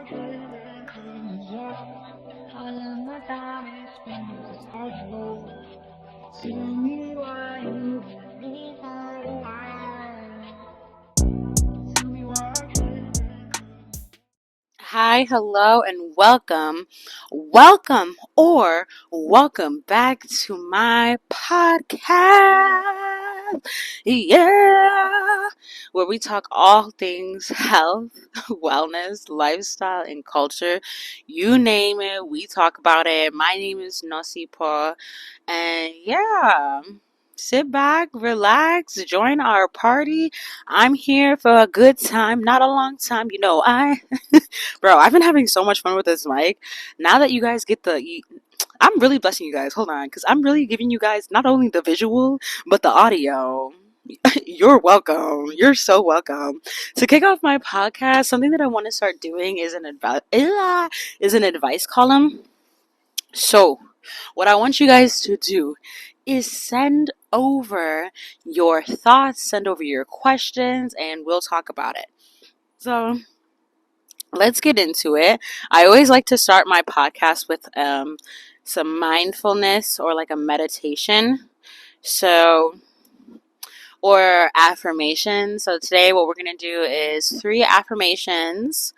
Hi, hello, and welcome. Welcome back to my podcast. Yeah, where we talk all things health, wellness, lifestyle, and culture. You name it, we talk about it. My name is NOSIPHO, and yeah. Sit back, relax, join our party. I'm here for a good time, not a long time. Bro, I've been having so much fun with this mic. Now that you guys get I'm really blessing you guys. Hold on, because I'm really giving you guys not only the visual, but the audio. You're welcome. You're so welcome. To kick off my podcast, something that I want to start doing is an advice column. So, what I want you guys to do is send over your thoughts, send over your questions, and we'll talk about it. So, let's get into it. I always like to start my podcast with some mindfulness or like a meditation. So, or affirmation. So today what we're going to do is three affirmations,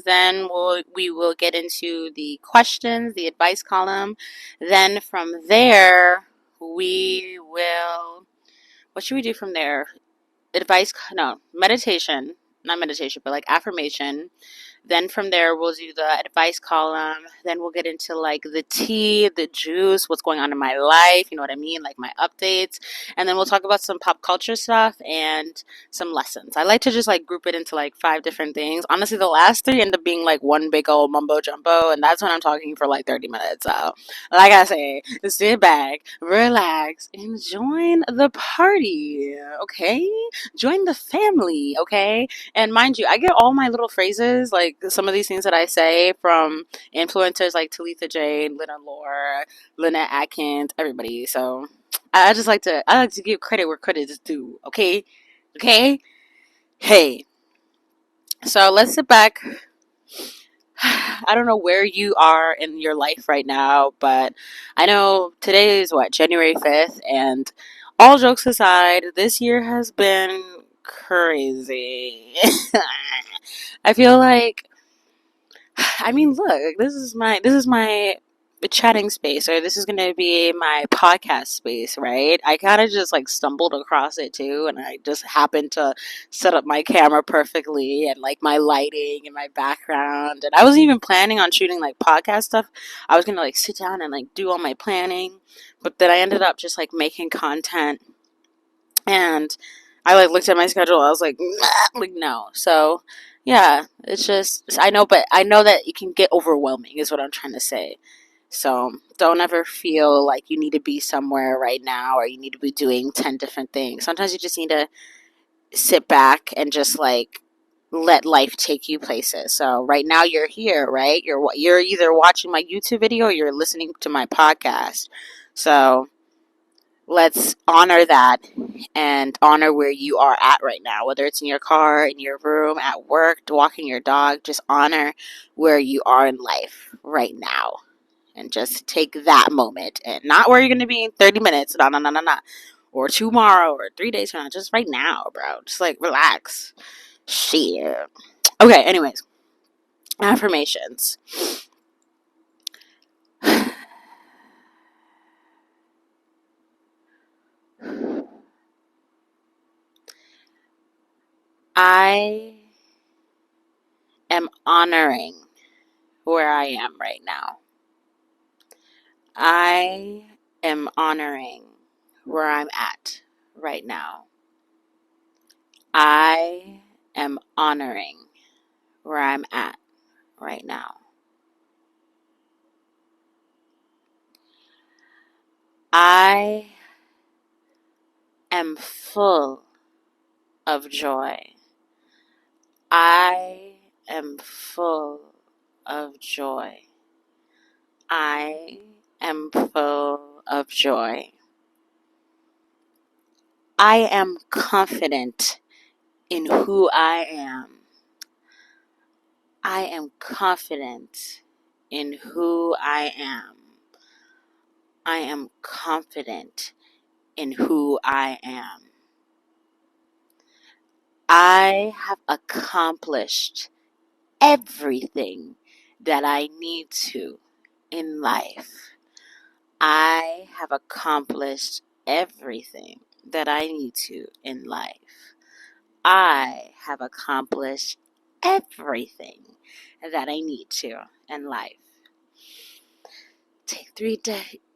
then we will get into the questions, the advice column. Then from there we will, what should we do from there? Meditation, not meditation, but like affirmation. Then from there, we'll do the advice column. Then we'll get into like the tea, the juice, what's going on in my life, you know what I mean? Like my updates. And then we'll talk about some pop culture stuff and some lessons. I like to just like group it into like five different things. Honestly, the last three end up being like one big old mumbo jumbo. And that's when I'm talking for like 30 minutes. So, like I say, sit back, relax, and join the party. Okay? Join the family. Okay? And mind you, I get all my little phrases, like some of these things that I say from influencers like Talitha Jane, Lynette Atkins, everybody. So I like to give credit where credit is due. Okay, okay. Hey, so let's sit back. I don't know where you are in your life right now, but I know today is what, January 5th, and all jokes aside, this year has been crazy. I feel like, I mean, look, this is my chatting space, or this is going to be my podcast space, right? I kind of just like stumbled across it too, and I just happened to set up my camera perfectly and like my lighting and my background. And I wasn't even planning on shooting like podcast stuff. I was going to like sit down and like do all my planning, but then I ended up just like making content, and I like looked at my schedule. I was like, nah, like no. So yeah, it's just but I know that it can get overwhelming. Is what I'm trying to say. So don't ever feel like you need to be somewhere right now or you need to be doing 10 different things. Sometimes you just need to sit back and just like let life take you places. So right now you're here, right? You're either watching my YouTube video or you're listening to my podcast. So let's honor that and honor where you are at right now, whether it's in your car, in your room, at work, walking your dog. Just honor where you are in life right now and just take that moment, and not where you're going to be in 30 minutes, no, or tomorrow or 3 days from now, just right now, bro. Just like relax. Shit. Okay, anyways, affirmations. I am honoring where I am right now. I am honoring where I'm at right now. I am honoring where I'm at right now. I am full of joy. I am full of joy. I am full of joy. I am confident in who I am. I am confident in who I am. I am confident in who I am. I have accomplished everything that I need to in life. I have accomplished everything that I need to in life. I have accomplished everything that I need to in life. Take 3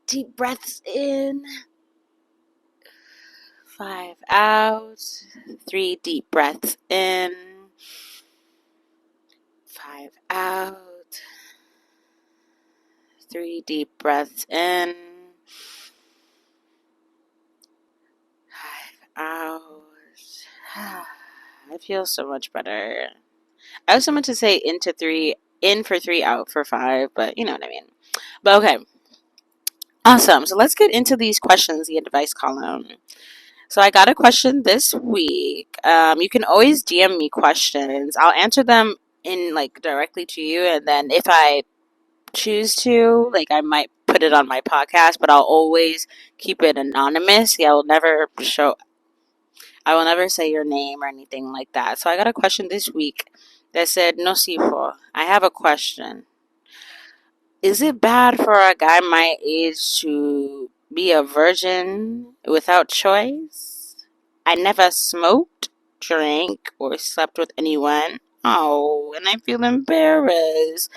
deep breaths in, 5 out, 3 deep breaths in, 5 out, 3 deep breaths in, 5 out. I feel so much better. I was meant to say in for 3, out for 5, but you know what I mean. But okay, awesome. So let's get into these questions, the advice column. So I got a question this week. You can always DM me questions. I'll answer them in like directly to you, and then if I choose to, like, I might put it on my podcast, but I'll always keep it anonymous. Yeah, I will never say your name or anything like that. So I got a question this week that said, "NOSIPHO, I have a question. Is it bad for a guy my age to be a virgin without choice? I never smoked, drank, or slept with anyone. Oh, and I feel embarrassed.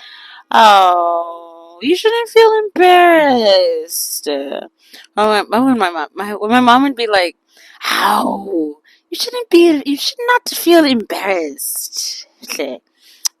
Oh, you shouldn't feel embarrassed." When my mom would be like, "How? You should not feel embarrassed."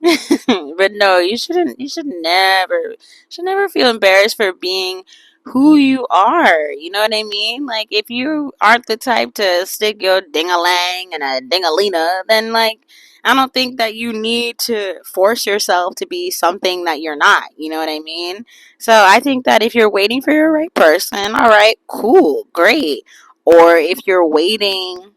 But no, should never feel embarrassed for being who you are. You know what I mean? Like, if you aren't the type to stick your ding-a-lang and a ding-a-lena, then, like, I don't think that you need to force yourself to be something that you're not. You know what I mean? So I think that if you're waiting for your right person, all right, cool, great. Or if you're waiting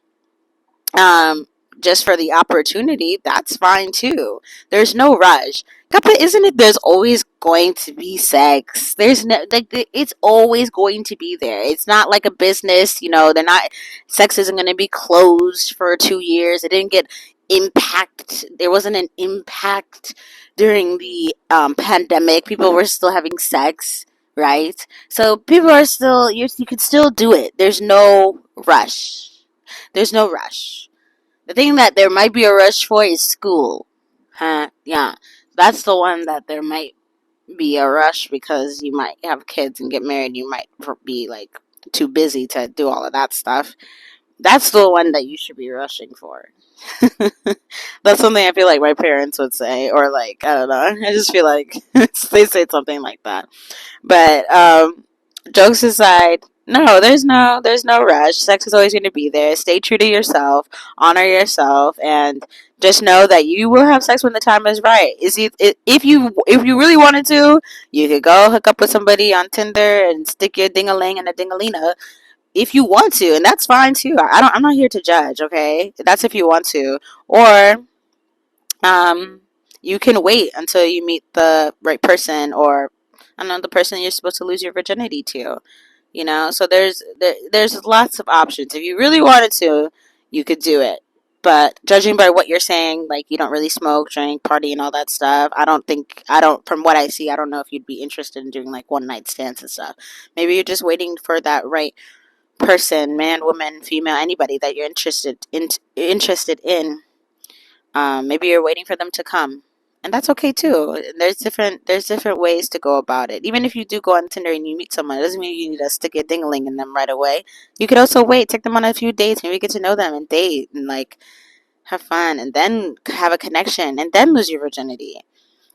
um, just for the opportunity, that's fine too. There's no rush. But isn't it? There's always going to be sex. There's no like it's always going to be there. It's not like a business. You know, they're not. Sex isn't going to be closed for 2 years. It didn't get impact. There wasn't an impact during the pandemic. People were still having sex, right? So people are still. You can still do it. There's no rush. There's no rush. The thing that there might be a rush for is school. Huh? Yeah. That's the one that there might be a rush because you might have kids and get married. You might be like too busy to do all of that stuff. That's the one that you should be rushing for. That's something I feel like my parents would say, or like, I don't know. I just feel like they say something like that. But jokes aside, no, there's no rush. Sex is always going to be there. Stay true to yourself, honor yourself, and just know that you will have sex when the time is right. If you really wanted to, you could go hook up with somebody on Tinder and stick your ding-a-ling and a ding-a-lina if you want to, and that's fine too. I'm not here to judge. Okay, that's if you want to, or um, you can wait until you meet the right person, or I don't know, the person you're supposed to lose your virginity to. You know, so there's lots of options. If you really wanted to, you could do it. But judging by what you're saying, like you don't really smoke, drink, party, and all that stuff, I don't. From what I see, I don't know if you'd be interested in doing like one night stands and stuff. Maybe you're just waiting for that right person, man, woman, female, anybody that you're interested in. Maybe you're waiting for them to come, and that's okay too. There's different ways to go about it. Even if you do go on Tinder and you meet someone, it doesn't mean you need to stick your dingling in them right away. You could also wait, take them on a few dates, maybe get to know them and date and like have fun, and then have a connection, and then lose your virginity.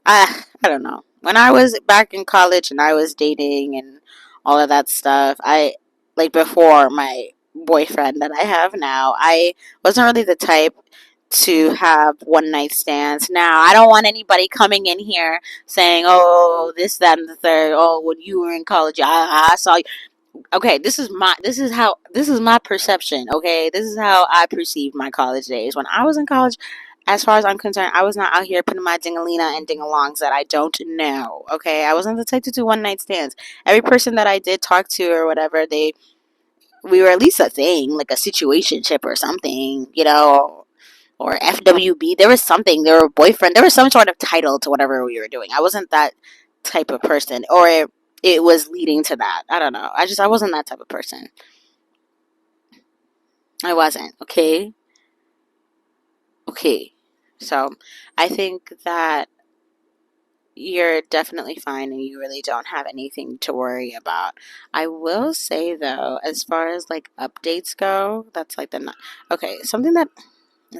I don't know. When I was back in college and I was dating and all of that stuff, I like before my boyfriend that I have now, I wasn't really the type to have one night stands. Now, I don't want anybody coming in here saying, "Oh, this, that, and the third. Oh, when you were in college, I saw you." Okay, this is my perception. Okay, this is how I perceived my college days. When I was in college, as far as I'm concerned, I was not out here putting my dingalina and dingalongs that I don't know. Okay, I wasn't the type to do one night stands. Every person that I did talk to or whatever, we were at least a thing, like a situationship or something, or FWB. There was something. There were a boyfriend. There was some sort of title to whatever we were doing. I wasn't that type of person, or it was leading to that. I don't know. I wasn't that type of person. I wasn't. Okay. Okay. So I think that you're definitely fine and you really don't have anything to worry about. I will say though, as far as like updates go, that's like okay, something that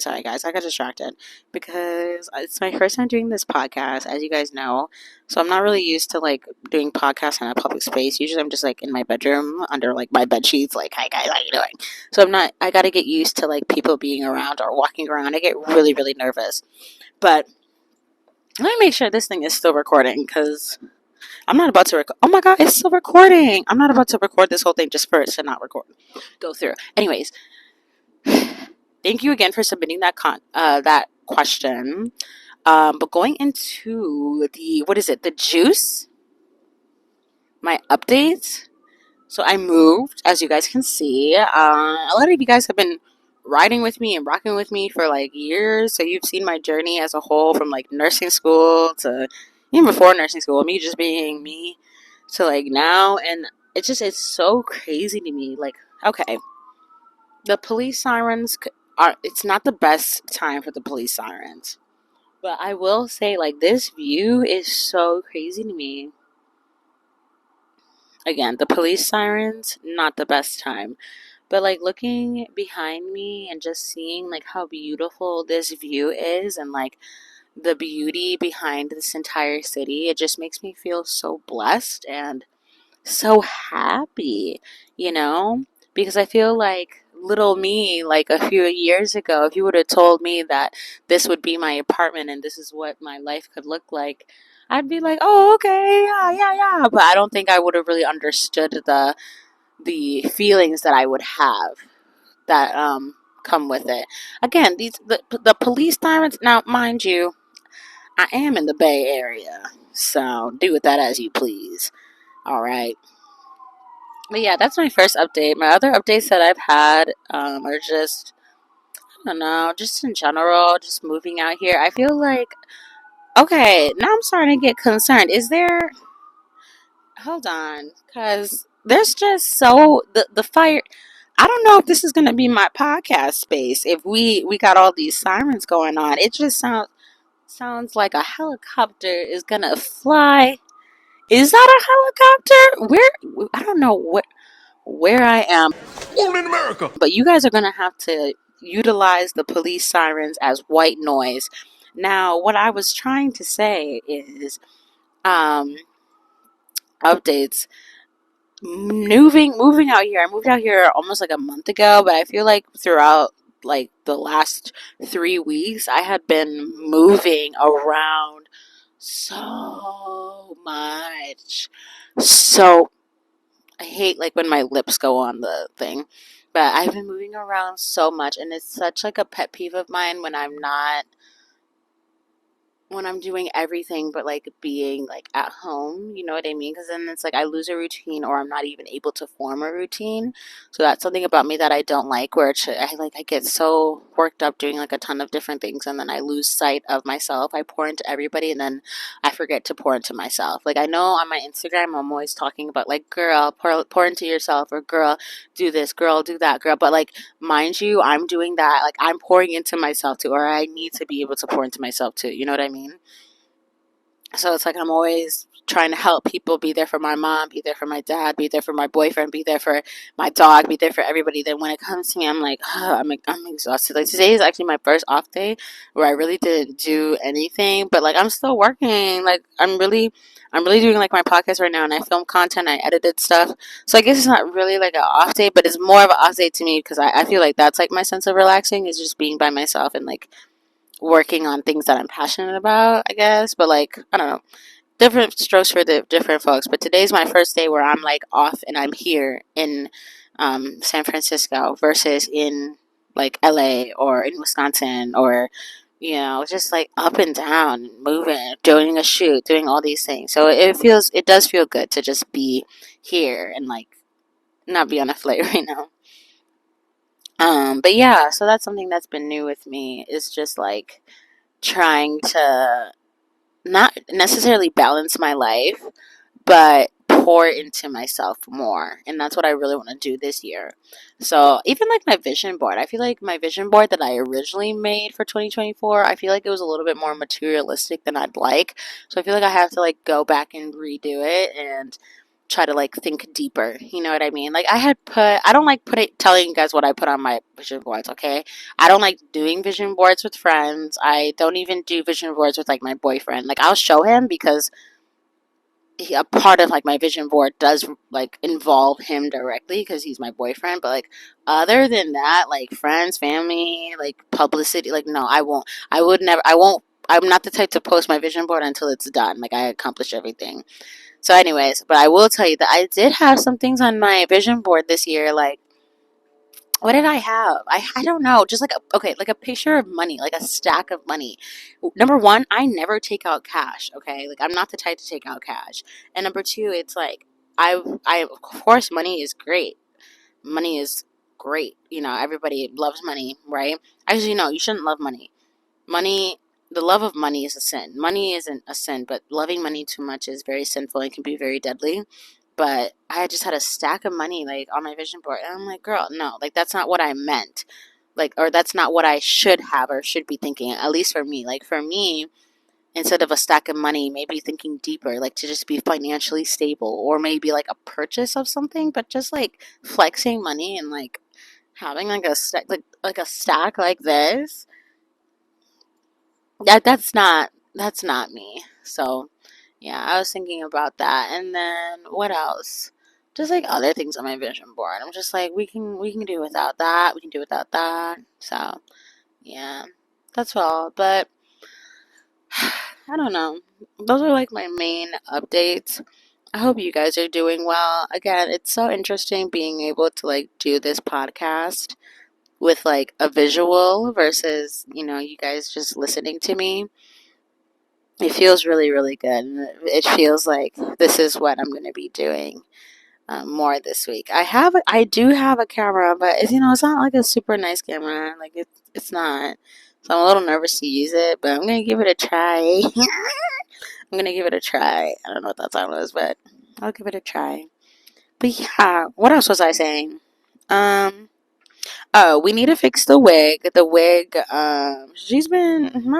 sorry guys, I got distracted because it's my first time doing this podcast, as you guys know. So I'm not really used to like doing podcasts in a public space. Usually I'm just like in my bedroom under like my bed sheets, like, hi guys, how you doing? So I gotta get used to like people being around or walking around. I get really, really nervous. But let me make sure this thing is still recording because I'm not about to record. Oh my god, it's still recording. I'm not about to record this whole thing just for it to not record. Go through. Anyways, thank you again for submitting that question. But going into the juice, my updates. So I moved, as you guys can see. A lot of you guys have been riding with me and rocking with me for like years. So you've seen my journey as a whole from like nursing school to even before nursing school, me just being me to like now. And it's so crazy to me. Like, okay, the police sirens it's not the best time for the police sirens. But I will say, like, this view is so crazy to me. Again, the police sirens, not the best time. But, like, looking behind me and just seeing, like, how beautiful this view is and, like, the beauty behind this entire city, it just makes me feel so blessed and so happy, you know? Because I feel like little me, like a few years ago, if you would have told me that this would be my apartment and this is what my life could look like, I'd be like, oh, okay, yeah, yeah, yeah. But I don't think I would have really understood the feelings that I would have that come with it. Again, the police sirens. Now, mind you, I am in the Bay Area, so do with that as you please. All right. But yeah, that's my first update. My other updates that I've had are just, I don't know, just in general, just moving out here. I feel like, okay, now I'm starting to get concerned. Hold on, because there's just the fire. I don't know if this is going to be my podcast space. If we got all these sirens going on, it just sounds like a helicopter is going to fly. Is that a helicopter? I don't know where I am. Only in America. But you guys are going to have to utilize the police sirens as white noise. Now, what I was trying to say is um, updates. Moving out here. I moved out here almost like a month ago, but I feel like throughout like the last 3 weeks, I had been moving around so much. So I hate like when my lips go on the thing. But I've been moving around so much and it's such like a pet peeve of mine when I'm doing everything but like being like at home, you know what I mean? Because then it's like I lose a routine or I'm not even able to form a routine. So that's something about me that I don't like, where I get so worked up doing like a ton of different things and then I lose sight of myself. I pour into everybody and then I forget to pour into myself. Like I know on my Instagram I'm always talking about like, girl, pour into yourself, or girl, do this, girl, do that, girl. But like, mind you, I'm doing that. Like I'm pouring into myself too, or I need to be able to pour into myself too. You know what I mean? So it's like I'm always trying to help people, be there for my mom, be there for my dad, be there for my boyfriend, be there for my dog, be there for everybody. Then when it comes to me, I'm like, I'm exhausted. Like today is actually my first off day where I really didn't do anything, but like I'm still working. Like I'm really doing like my podcast right now, and I film content, I edited stuff. So I guess it's not really like an off day, but it's more of an off day to me because I feel like that's like my sense of relaxing is just being by myself and like working on things that I'm passionate about, I guess. But like, I don't know, different strokes for the different folks. But today's my first day where I'm like off and I'm here in San Francisco versus in like LA or in Wisconsin or just like up and down, moving, doing a shoot, doing all these things. So it does feel good to just be here and like not be on a flight right now. But yeah, so that's something that's been new with me is just like trying to not necessarily balance my life, but pour into myself more. And that's what I really want to do this year. So, even like my vision board, I feel like my vision board that I originally made for 2024, I feel like it was a little bit more materialistic than I'd like. So, I feel like I have to like go back and redo it and try to like think deeper. You know what I mean? Like I don't like telling you guys what I put on my vision boards, okay? I don't like doing vision boards with friends. I don't even do vision boards with like my boyfriend. Like I'll show him because a part of like my vision board does like involve him directly because he's my boyfriend, but like other than that, like friends, family, like publicity, like no, I would never, I won't, I'm not the type to post my vision board until it's done, like I accomplished everything. So anyways, but I will tell you that I did have some things on my vision board this year, like what did I have? I don't know. Just like okay, like a picture of money, like a stack of money. Number one, I never take out cash. Okay, like I'm not the type to take out cash. And number two, it's like I of course money is great. Money is great. Everybody loves money, right? Actually, no, you shouldn't love money. Money, the love of money is a sin. Money isn't a sin, but loving money too much is very sinful and can be very deadly. But I just had a stack of money like on my vision board, and I'm like, girl, no, like that's not what I meant. Like, or that's not what I should have or should be thinking, at least for me. Like, for me, instead of a stack of money, maybe thinking deeper, like to just be financially stable, or maybe like a purchase of something, but just like flexing money and like having like a stack, like a stack like this that's not me. So yeah, I was thinking about that, and then what else? Just like other things on my vision board. I'm just like we can do without that. We can do without that. So yeah, that's all. But I don't know. Those are like my main updates. I hope you guys are doing well. Again, it's so interesting being able to like do this podcast with like a visual versus you guys just listening to me. It feels really, really good. It feels like this is what I'm going to be doing more this week. I do have a camera, but it's not like a super nice camera. Like it's not. So I'm a little nervous to use it, but I'm gonna give it a try. I'm gonna give it a try. I don't know what that sound was, but I'll give it a try. But yeah, what else was I saying? Um. Oh, we need to fix the wig. The wig. My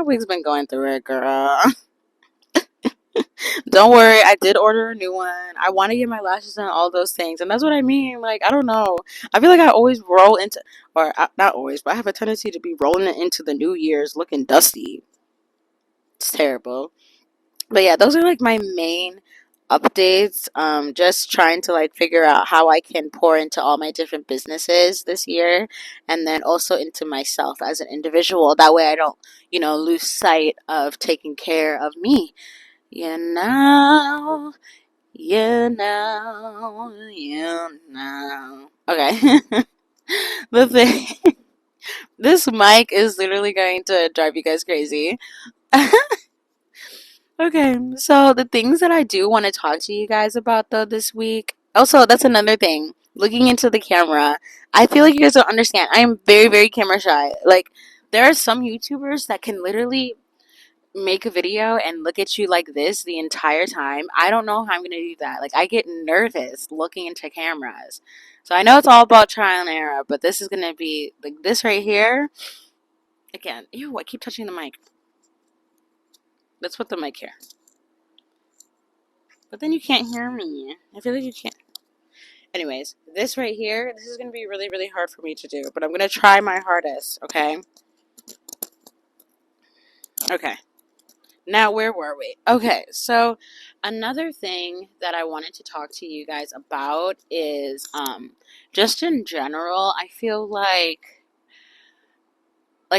wig's been going through it, girl. Don't worry, I did order a new one. I want to get my lashes done, all those things. And that's what I mean. Like, I don't know. I feel like I always roll into, not always, but I have a tendency to be rolling into the New Year's looking dusty. It's terrible. But yeah, those are like my main updates. Just trying to like figure out how I can pour into all my different businesses this year, and then also into myself as an individual. That way I don't, lose sight of taking care of me. You know. Okay. The thing, this mic is literally going to drive you guys crazy. Okay, so the things that I do want to talk to you guys about though this week. Also, that's another thing. Looking into the camera, I feel like you guys don't understand. I am very, very camera shy. Like, there are some YouTubers that can literally make a video and look at you like this the entire time. I don't know how I'm gonna do that. Like I get nervous looking into cameras. So I know it's all about trial and error, but this is gonna be like this right here. Again, ew, I keep touching the mic. Let's put the mic here. But then you can't hear me. I feel like you can't. Anyways, this right here, this is gonna be really, really hard for me to do, but I'm gonna try my hardest, okay? Okay. Now, where were we? Okay, so another thing that I wanted to talk to you guys about is just in general, I feel like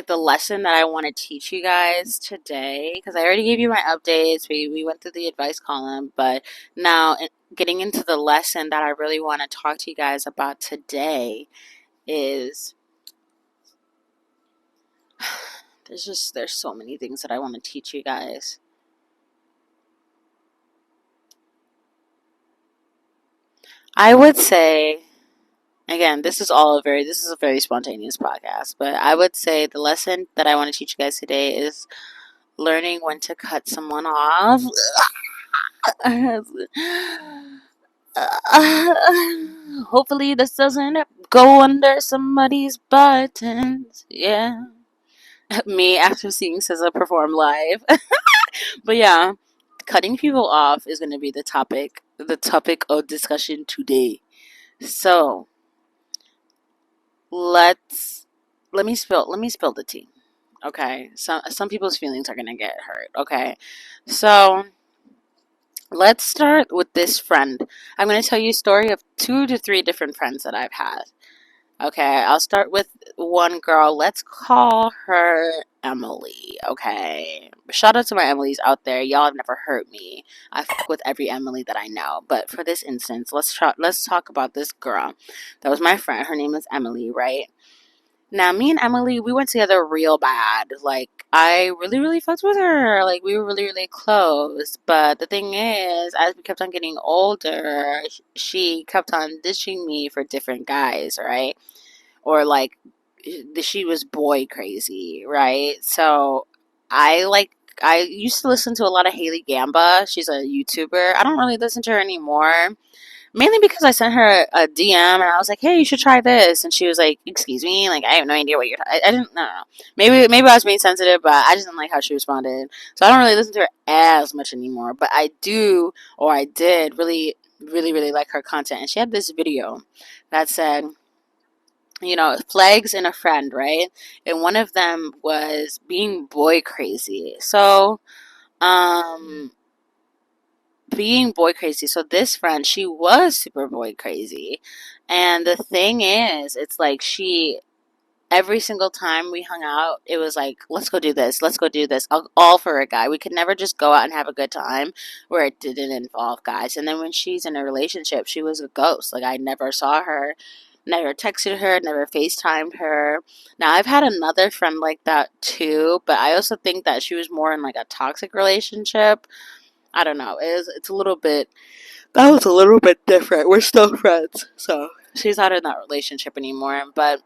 the lesson that I want to teach you guys today, because I already gave you my updates, we went through the advice column, but now getting into the lesson that I really want to talk to you guys about today is there's so many things that I want to teach you guys. I would say, again, this is a very spontaneous podcast, but I would say the lesson that I want to teach you guys today is learning when to cut someone off. Hopefully this doesn't go under somebody's buttons. Yeah. Me after seeing SZA perform live. But yeah, cutting people off is going to be the topic of discussion today. So, let's let me spill the tea. Okay? Some people's feelings are going to get hurt, okay? So, let's start with this friend. I'm going to tell you a story of 2 to 3 different friends that I've had. Okay, I'll start with one girl. Let's call her Emily. Okay, shout out to my Emilys out there. Y'all have never hurt me. I fuck with every Emily that I know. But for this instance, let's talk about this girl. That was my friend. Her name is Emily, right? Now, me and Emily, we went together real bad. Like, I really, really fucked with her. Like, we were really, really close. But the thing is, as we kept on getting older, she kept on ditching me for different guys, right? Or like she was boy crazy, right? So I like I used to listen to a lot of Haley Gamba. She's a YouTuber. I don't really listen to her anymore. Mainly because I sent her a DM and I was like, "Hey, you should try this," and she was like, "Excuse me, like I have no idea what you're." I didn't. No, no, no. Maybe I was being sensitive, but I just didn't like how she responded. So I don't really listen to her as much anymore. But I do, or I did, really, really, really like her content. And she had this video that said, flags and a friend, right? And one of them was being boy crazy. So, um, being boy crazy. So this friend, she was super boy crazy. And the thing is, it's like every single time we hung out, it was like, let's go do this, let's go do this, all for a guy. We could never just go out and have a good time where it didn't involve guys. And then when she's in a relationship, she was a ghost. Like, I never saw her, never texted her, never FaceTimed her. Now, I've had another friend like that too, but I also think that she was more in like a toxic relationship. I don't know. It's a little bit, that was a little bit different. We're still friends. So she's not in that relationship anymore. But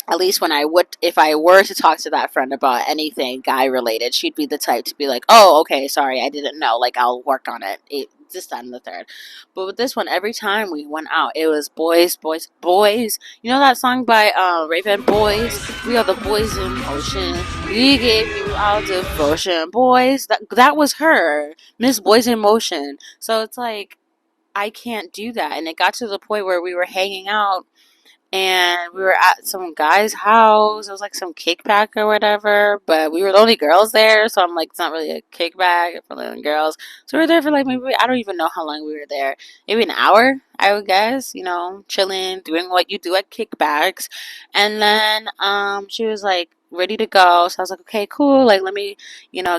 at least if I were to talk to that friend about anything guy related, she'd be the type to be like, "Oh, okay, sorry, I didn't know. Like, I'll work on it. This, that, and the third." But with this one, every time we went out, it was boys, boys, boys. You know that song by Raven? Boys, we are the boys in motion. We gave you our devotion, boys. That was her, Miss Boys in Motion. So it's like, I can't do that, and it got to the point where we were hanging out and we were at some guy's house. It was like some kickback or whatever, but we were the only girls there, so I'm like, it's not really a kickback for the only girls. So we were there for like maybe, I don't even know how long we were there. Maybe an hour, I would guess. Chilling, doing what you do at kickbacks, and then she was like ready to go. So I was like, okay, cool. Like, let me,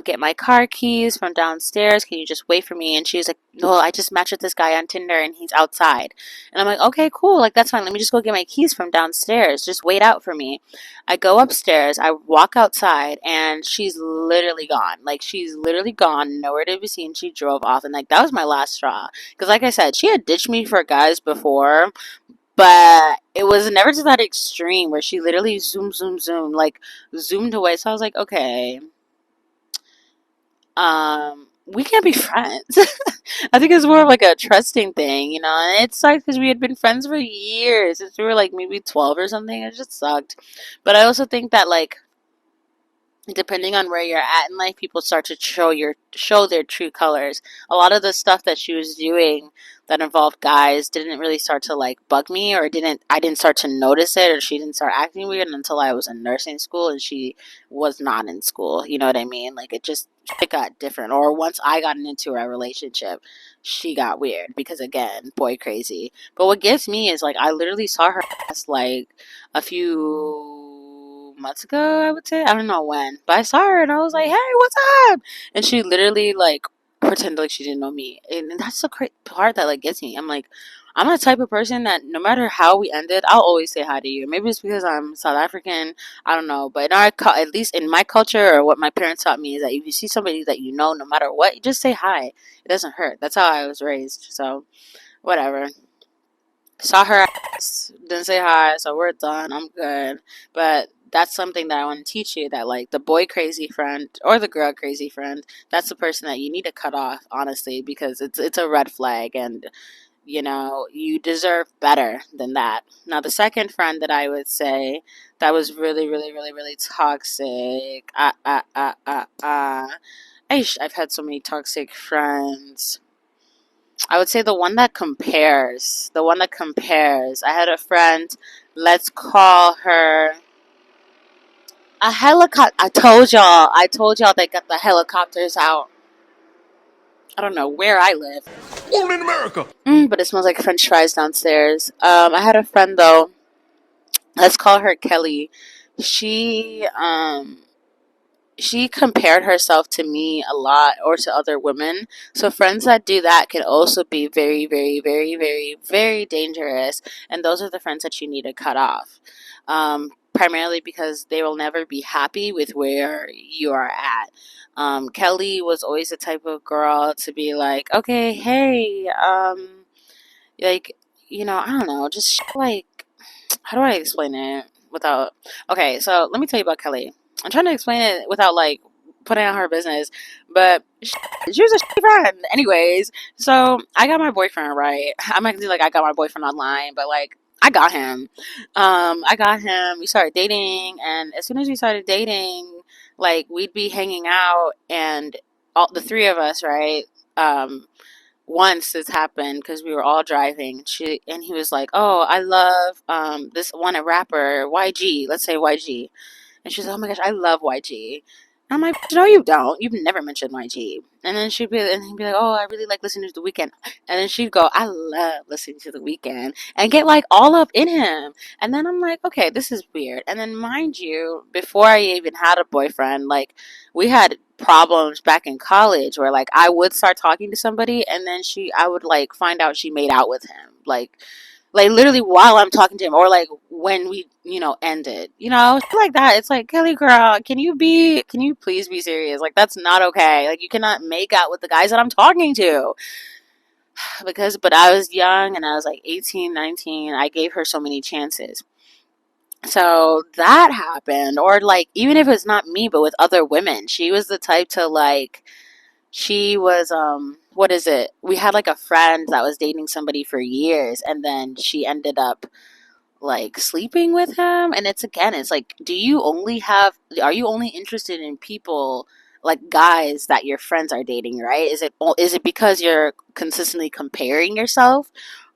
get my car keys from downstairs. Can you just wait for me? And she was like, no, I just matched with this guy on Tinder and he's outside. And I'm like, okay, cool. Like, that's fine. Let me just go get my keys from downstairs. Just wait out for me. I go upstairs. I walk outside, and she's literally gone. Like, she's literally gone. Nowhere to be seen. She drove off. And, like, that was my last straw. Because, like I said, she had ditched me for guys before. But it was never to that extreme where she literally zoom, like, zoomed away. So I was like, okay, we can't be friends. I think it's more of like a trusting thing, and it sucked because we had been friends for years since we were like maybe 12 or something. It just sucked. But I also think that, like, depending on where you're at in life, people start to show their true colors. A lot of the stuff that she was doing that involved guys didn't really start to like bug me, or I didn't start to notice it, or she didn't start acting weird until I was in nursing school and she was not in school. You know what I mean? Like, it got different. Or once I got into a relationship, she got weird because, again, boy crazy. But what gets me is, like, I literally saw her ass like a few months ago, I would say. I don't know when, but I saw her and I was like, "Hey, what's up?" And she literally like pretended like she didn't know me, and that's the part that like gets me. I'm like, I'm the type of person that no matter how we ended, I'll always say hi to you. Maybe it's because I'm South African, I don't know. But in at least in my culture, or what my parents taught me, is that if you see somebody that you know, no matter what, you just say hi. It doesn't hurt. That's how I was raised. So whatever. Saw her ass, didn't say hi, so we're done. I'm good. But that's something that I want to teach you, that like the boy crazy friend or the girl crazy friend, that's the person that you need to cut off, honestly, because it's a red flag, and you deserve better than that. Now, the second friend that I would say that was really, really, really, really toxic. I've had so many toxic friends. I would say the one that compares. The one that compares. I had a friend, let's call her a helicopter. I told y'all they got the helicopters out. I don't know where I live. Only in America. But it smells like French fries downstairs. I had a friend though. Let's call her Kelly. She she compared herself to me a lot, or to other women. So friends that do that can also be very, very, very, very, very dangerous. And those are the friends that you need to cut off. Primarily because they will never be happy with where you are at. Kelly was always the type of girl to be like, okay, hey, like, I don't know, just like, how do I explain it without? Okay, so let me tell you about Kelly. I'm trying to explain it without like putting out her business, but she was a shitty friend. Anyways, so I got my boyfriend, right. I'm acting like I got my boyfriend online, but like I got him. I got him. We started dating, and as soon as we started dating, like we'd be hanging out, and all the three of us, right? Um, Once this happened because we were all driving. He was like, "Oh, I love this one, a rapper, YG. Let's say YG." And she's like, "Oh my gosh, I love YG." I'm like, "No, you don't. You've never mentioned YG." And then he'd be like, "Oh, I really like listening to The Weeknd." And then she'd go, "I love listening to The Weeknd," and get like all up in him. And then I'm like, "Okay, this is weird." And then mind you, before I even had a boyfriend, like we had problems back in college where like I would start talking to somebody, and then I would like find out she made out with him. Like literally while I'm talking to him, or like when we, ended, shit like that. It's like, Kelly girl, can you please be serious? Like, that's not okay. Like, you cannot make out with the guys that I'm talking to. But I was young, and I was like 18, 19. I gave her so many chances. So that happened. Or like, even if it's not me, but with other women, she was the type to like, she was, what is it? We had like a friend that was dating somebody for years, and then she ended up like sleeping with him. And it's like, are you only interested in people, like guys that your friends are dating, right? Is it because you're consistently comparing yourself?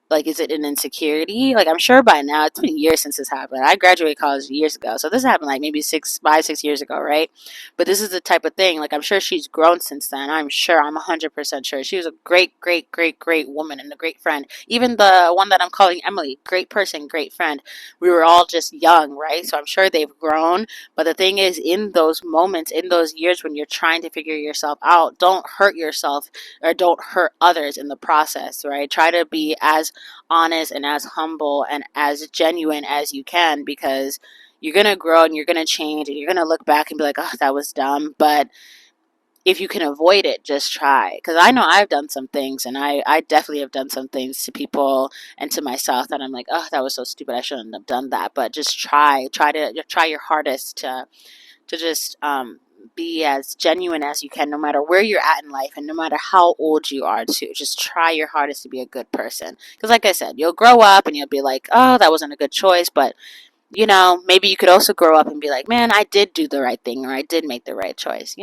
Like, is it an insecurity? Like, I'm sure by now, it's been years since this happened. I graduated college years ago. So this happened like maybe 6 years ago, right? But this is the type of thing, like, I'm sure she's grown since then. I'm 100% sure. She was a great, great, great, great woman and a great friend. Even the one that I'm calling Emily, great person, great friend. We were all just young, right? So I'm sure they've grown. But the thing is, in those moments, in those years when you're trying to figure yourself out, don't hurt yourself or don't hurt others in the process, right? Try to be as honest and as humble and as genuine as you can, because you're going to grow and you're going to change, and you're going to look back and be like, oh, that was dumb. But if you can avoid it, just try. Because I know I've done some things, and I definitely have done some things to people and to myself that I'm like, oh, that was so stupid. I shouldn't have done that. But just try your hardest to just be as genuine as you can, no matter where you're at in life and no matter how old you are, too. Just try your hardest to be a good person. Because like I said, you'll grow up and you'll be like, oh, that wasn't a good choice. But maybe you could also grow up and be like, man, I did do the right thing, or I did make the right choice.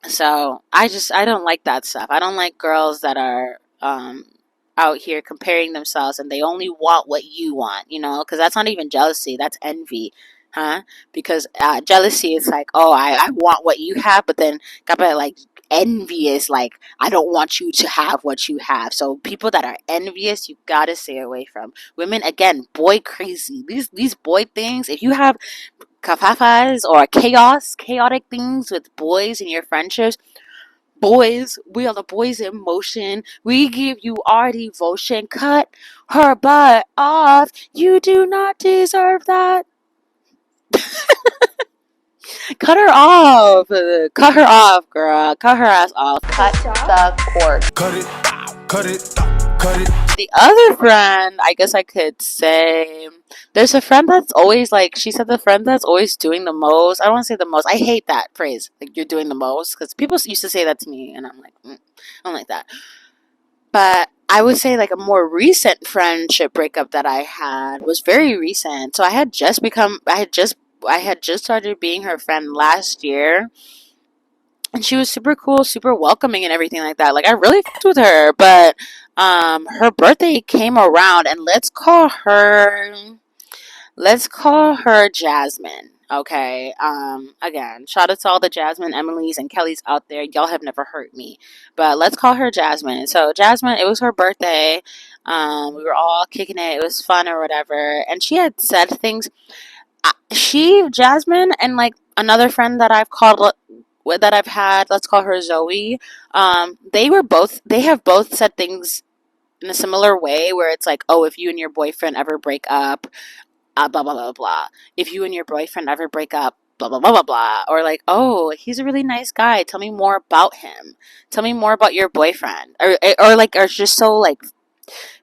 So I don't like that stuff. I don't like girls that are out here comparing themselves, and they only want what you want, because that's not even jealousy, that's envy, huh? Because jealousy is like, oh, I want what you have, but then like envy is like, I don't want you to have what you have. So people that are envious, you gotta stay away from. Women, again, boy crazy. These boy things. If you have kafafas or chaotic things with boys in your friendships, Boys, we are the boys in motion. We give you our devotion. Cut her butt off. You do not deserve that. Cut her off. Cut her off, girl. Cut her ass off. Cut the cord. Cut it, cut it, cut it. The other friend, I guess I could say, there's a friend that's always like, she said the friend that's always doing the most. I don't want to say the most. I hate that phrase, like you're doing the most, because people used to say that to me, and I'm like, I don't like that. But I would say like a more recent friendship breakup that I had was very recent. So I had just started being her friend last year, and she was super cool, super welcoming and everything like that. Like I really fucked with her, but her birthday came around, and let's call her Jasmine. Okay. Again, shout out to all the Jasmine, Emily's, and Kelly's out there. Y'all have never hurt me, but let's call her Jasmine. So Jasmine, it was her birthday. We were all kicking it. It was fun or whatever, and she had said things. Jasmine, and like another friend that I've had, let's call her Zoe. They have both said things in a similar way, where it's like, oh, if you and your boyfriend ever break up, blah blah blah blah. If you and your boyfriend ever break up, blah blah blah blah blah. Or like, oh, he's a really nice guy. Tell me more about him. Tell me more about your boyfriend. Or like, are just so like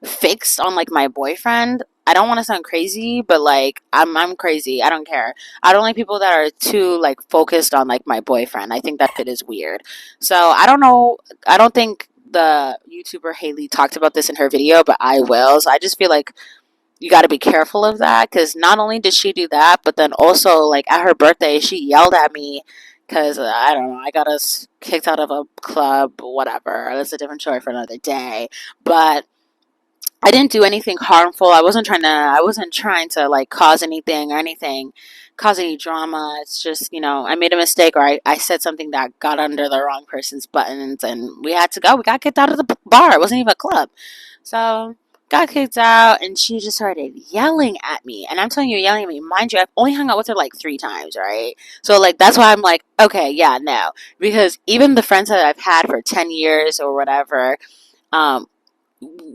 fixed on like my boyfriend. I don't want to sound crazy, but like I'm crazy. I don't care. I don't like people that are too like focused on like my boyfriend. I think that shit is weird. So I don't know. I don't think the YouTuber Haley talked about this in her video, but I will. So I just feel like you got to be careful of that, because not only did she do that, but then also like at her birthday she yelled at me because I don't know, I got us kicked out of a club, whatever. That's a different story for another day. But I didn't do anything harmful. I wasn't trying to like cause anything or anything, cause any drama. It's just, I made a mistake, or I said something that got under the wrong person's buttons, and we had to go. We got kicked out of the bar. It wasn't even a club. So got kicked out, and she just started yelling at me. And I'm telling you, yelling at me. Mind you, I've only hung out with her like 3 times, right? So like that's why I'm like, okay, yeah, no. Because even the friends that I've had for 10 years or whatever, um,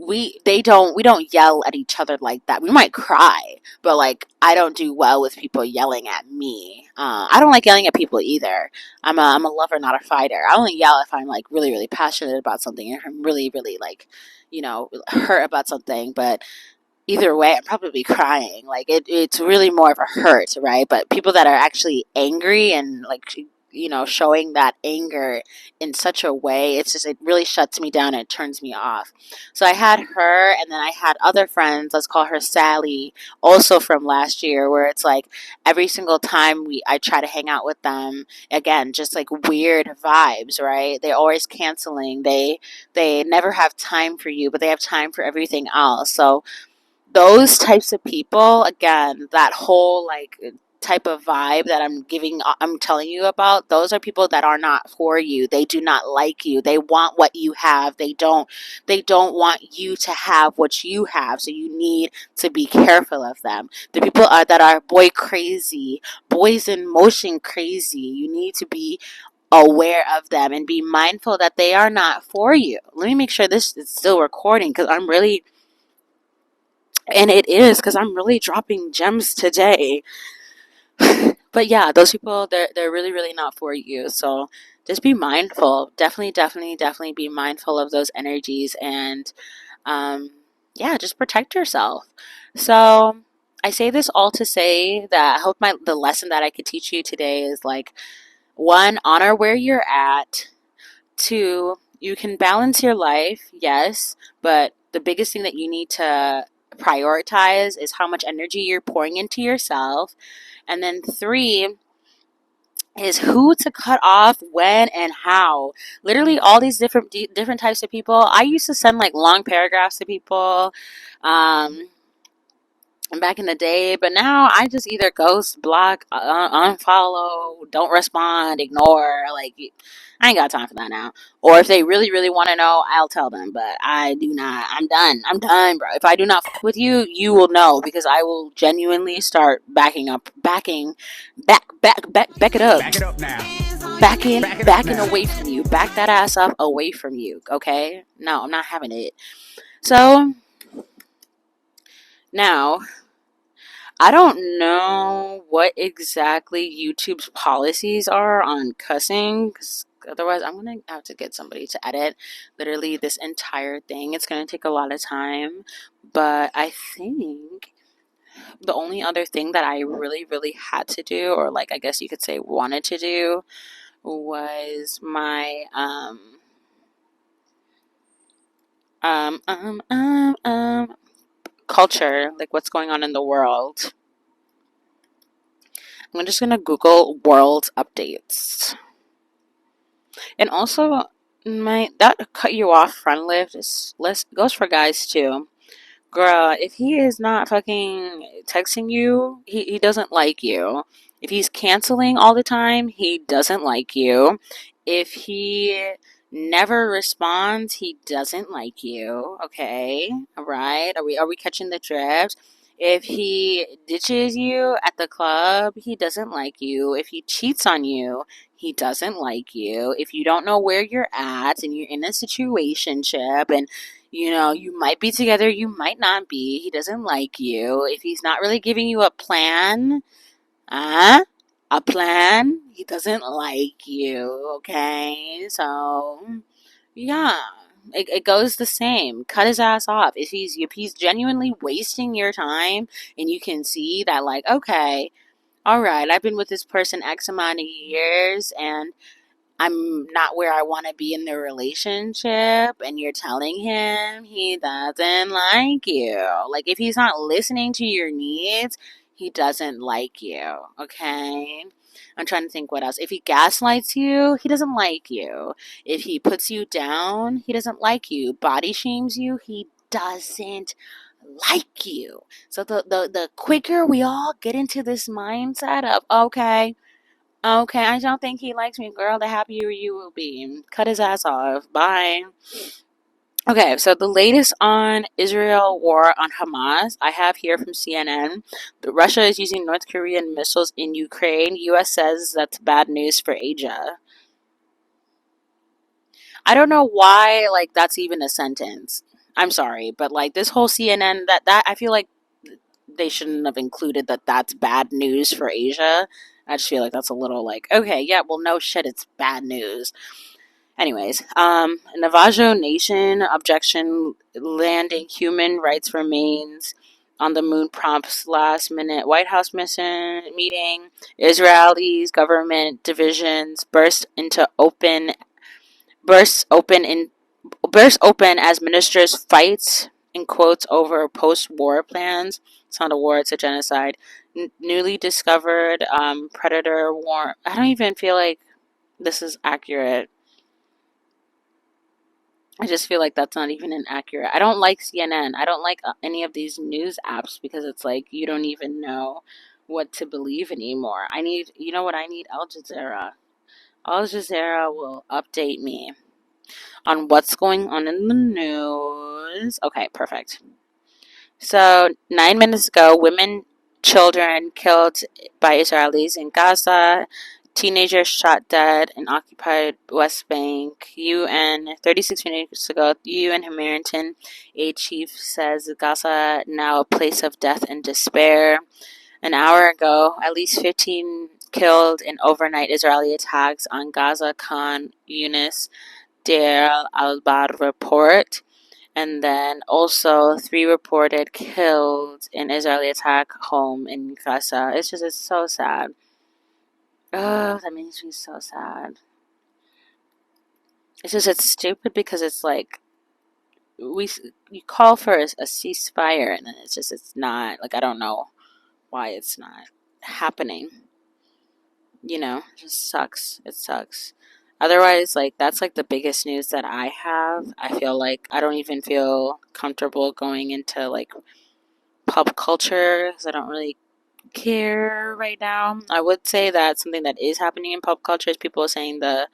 we don't yell at each other like that. We might cry, but like I don't do well with people yelling at me. I don't like yelling at people either. I'm a lover, not a fighter. I only yell if I'm like really really passionate about something, or if I'm really really like hurt about something. But either way, I'm probably crying. Like it's really more of a hurt, right? But people that are actually angry and like showing that anger in such a way, it really shuts me down and it turns me off. So I had her, and then I had other friends, let's call her Sally, also from last year, where it's like every single time I try to hang out with them, again, just like weird vibes, right? They're always canceling. They never have time for you, but they have time for everything else. So those types of people, again, that whole like type of vibe that I'm telling you about, those are people that are not for you. They do not like you. They want what you have. They don't want you to have what you have. So you need to be careful of them. The people that are boy crazy, boys in motion crazy, you need to be aware of them and be mindful that they are not for you. Let me make sure this is still recording, because it is, because I'm really dropping gems today. But yeah, those people, they're really really not for you. So just be mindful. Definitely, definitely, definitely be mindful of those energies, and yeah, just protect yourself. So I say this all to say that I hope the lesson that I could teach you today is like, one, honor where you're at. Two, you can balance your life, yes, but the biggest thing that you need to prioritize is how much energy you're pouring into yourself. And then three is who to cut off, when, and how. Literally all these different types of people. I used to send like long paragraphs to people. Um, back in the day, but now I just either ghost, block, unfollow, don't respond, ignore. Like, I ain't got time for that now. Or if they really really want to know, I'll tell them, but I do not. I'm done, bro. If I do not fuck with you, you will know, because I will genuinely start backing up, back it up. Back it up now. backing away from you. Back that ass up away from you, okay? No, I'm not having it. So, now, I don't know what exactly YouTube's policies are on cussing, 'cause otherwise I'm gonna have to get somebody to edit literally this entire thing. It's gonna take a lot of time, but I think the only other thing that I really, really had to do, or like I guess you could say wanted to do, was my um um um um culture, like what's going on in the world. I'm just gonna Google world updates. And also, my that cut you off friend list is less goes for guys too. Girl, if he is not fucking texting you, he doesn't like you. If he's canceling all the time, he doesn't like you. If he never responds, he doesn't like you. Okay? Alright? Are we catching the drift? If he ditches you at the club, he doesn't like you. If he cheats on you, he doesn't like you. If you don't know where you're at and you're in a situationship and you might be together, you might not be. He doesn't like you. If he's not really giving you a plan, uh, a plan, he doesn't like you, okay? So, yeah. It goes the same. Cut his ass off. If he's genuinely wasting your time and you can see that like, okay, all right, I've been with this person X amount of years and I'm not where I want to be in the relationship, and you're telling him he doesn't like you. Like, if he's not listening to your needs, he doesn't like you, okay? I'm trying to think what else. If he gaslights you, he doesn't like you. If he puts you down, he doesn't like you. Body shames you, he doesn't like you. So the quicker we all get into this mindset of, okay, I don't think he likes me, girl. The happier you will be. Cut his ass off. Bye. Okay, so the latest on Israel war on Hamas, I have here from CNN. Russia is using North Korean missiles in Ukraine. U.S. says that's bad news for Asia. I don't know why, like, that's even a sentence. I'm sorry, but like this whole CNN, that I feel like they shouldn't have included that that's bad news for Asia. I just feel like that's a little like, okay, yeah, well, no shit, it's bad news. Anyways, Navajo Nation objection landing human rights remains on the moon prompts last minute White House mission meeting. Israelis government divisions burst open in burst open as ministers fight in quotes over post-war plans. It's not a war; it's a genocide. Newly discovered predator war. I don't even feel like this is accurate. I just feel like that's not even inaccurate. I don't like CNN. I don't like any of these news apps because it's like you don't even know what to believe anymore. You know what I need? Al Jazeera. Al Jazeera will update me on what's going on in the news. Okay, perfect. So, 9 minutes ago, children killed by Israelis in Gaza, teenagers shot dead in occupied West Bank. 36 minutes ago, UN Humanitarian Aid Chief says Gaza now a place of death and despair. An hour ago, at least 15 killed in overnight Israeli attacks on Gaza, Khan Yunis, Deir al-Bar report. And then also 3 reported killed in Israeli attack home in Gaza. It's so sad. Oh, that makes me so sad. It's stupid because it's like we you call for a ceasefire and then it's not like I don't know why it's not happening. It just sucks. It sucks. Otherwise, like that's like the biggest news that I have. I feel like I don't even feel comfortable going into like pop culture because I don't really care right now. I would say that something that is happening in pop culture is people saying the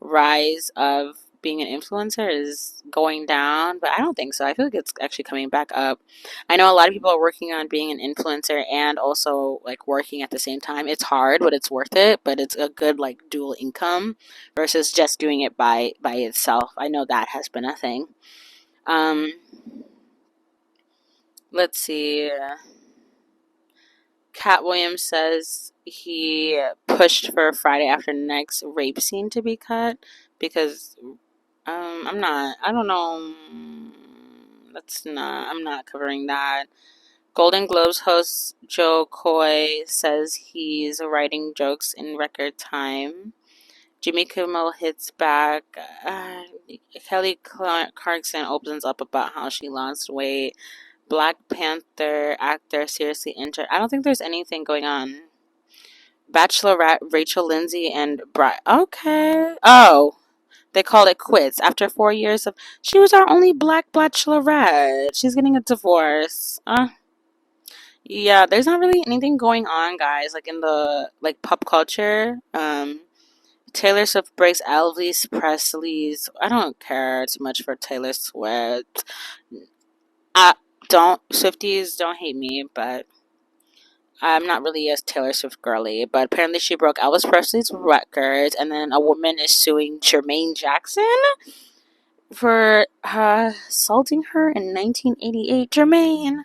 rise of being an influencer is going down, but I don't think so. I feel like it's actually coming back up. I know a lot of people are working on being an influencer and also like working at the same time. It's hard, but it's worth it, but it's a good like dual income versus just doing it by itself. I know that has been a thing. Um let's see. Cat Williams says he pushed for Friday After Next rape scene to be cut because I'm not. I don't know. That's not. I'm not covering that. Golden Globes host Joe Coy says he's writing jokes in record time. Jimmy Kimmel hits back. Kelly Clarkson opens up about how she lost weight. Black Panther actor seriously injured. I don't think there's anything going on. Bachelorette Rachel Lindsay and Brian. Okay. Oh, they called it quits after 4 years of. She was our only black bachelorette. She's getting a divorce. Yeah. There's not really anything going on, guys. Like in the like pop culture. Taylor Swift breaks Elvis Presley's. I don't care too much for Taylor Swift. I don't Swifties don't hate me, but I'm not really a Taylor Swift girly, but apparently she broke Elvis Presley's records, and then a woman is suing Jermaine Jackson for assaulting her in 1988. Jermaine,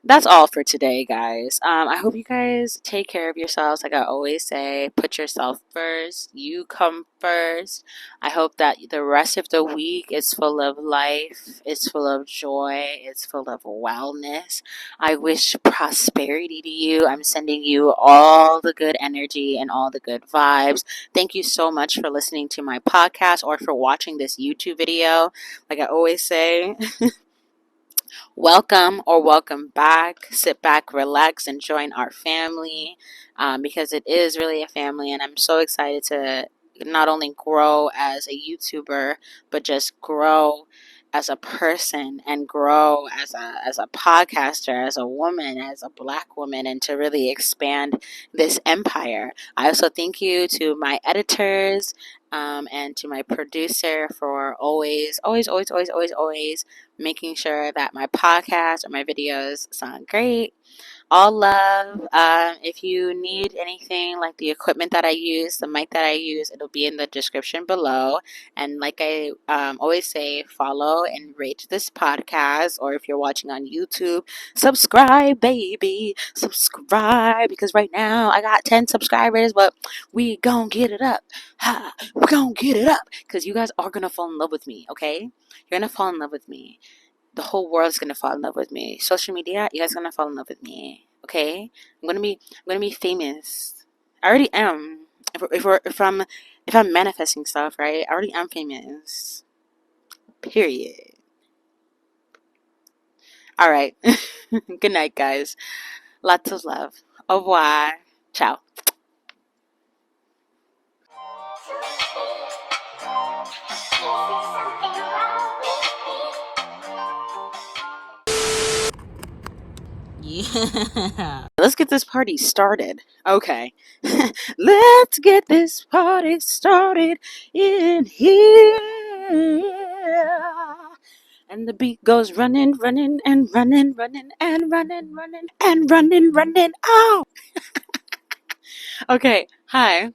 that's all for today, guys. I hope you guys take care of yourselves. Like I always say, put yourself first. You come first. I hope that the rest of the week is full of life, it's full of joy, it's full of wellness. I wish prosperity to you. I'm sending you all the good energy and all the good vibes. Thank you so much for listening to my podcast or for watching this YouTube video. Like I always say, welcome or welcome back. Sit back, relax, and join our family because it is really a family. And I'm so excited to not only grow as a YouTuber, but just grow as a person and grow as a podcaster, as a woman, as a black woman, and to really expand this empire. I also thank you to my editors and to my producer for always making sure that my podcast or my videos sound great. All love. If you need anything like the equipment that I use, the mic that I use, it'll be in the description below. And like I always say, follow and rate this podcast. Or if you're watching on YouTube, subscribe, baby. Subscribe. Because right now I got 10 subscribers, but we gonna get it up. Ha, we gonna get it up. Because you guys are gonna fall in love with me, okay? You're gonna fall in love with me. The whole world's gonna fall in love with me. Social media, you guys gonna fall in love with me. Okay? I'm gonna be famous. I already am. If I'm manifesting stuff, right? I already am famous. Period. Alright. Good night, guys. Lots of love. Au revoir. Ciao. Yeah. Let's get this party started. Okay. Let's get this party started in here. And the beat goes running, running, and running, running, and running, running, and running, running. Oh! Okay. Hi.